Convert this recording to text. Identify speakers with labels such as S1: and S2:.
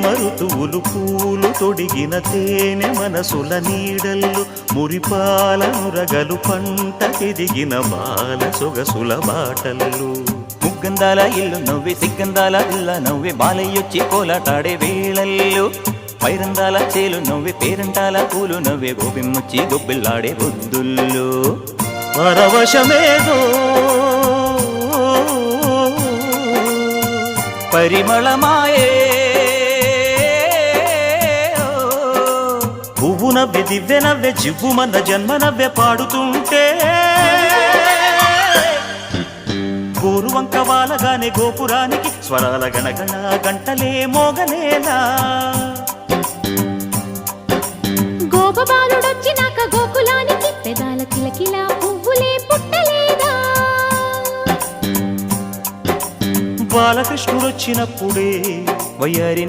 S1: మరుతువులు పూలు తొడిగిన తేనె మనసుల నీడల్లు మురిపాలనురగలు పంట ఎదిగిన బాల సొగసుల బాటల్లు
S2: ముగ్గందాల ఇల్లు నవ్వే సిగ్గందాల ఇల్ల నవ్వే బాలయ్యొచ్చి కోలాటాడే వేళల్లు పైరందాల చేలు నవ్వే పేరంటాల పూలు నవ్వే గోపిమ్మొచ్చి గొబ్బిల్లాడే బొద్దుల్లో
S1: పరవశమేదో
S2: పరిమళమాయే
S1: పువ్వు నవ్వె దివ్వె నవ్వె జివ్వుమన్న జన్మ నవ్వె పాడుతుంటే గోరువంక వాలగానే గోపురానికి స్వరాల గణగణ గంటలే మోగనేలా
S3: గోపబాలుడొచ్చినాక గోకులానికి పెదాల కిలకిలా పువ్వులే పుట్టలేదా
S1: బాలకృష్ణుడొచ్చినప్పుడే
S2: వయ్యారి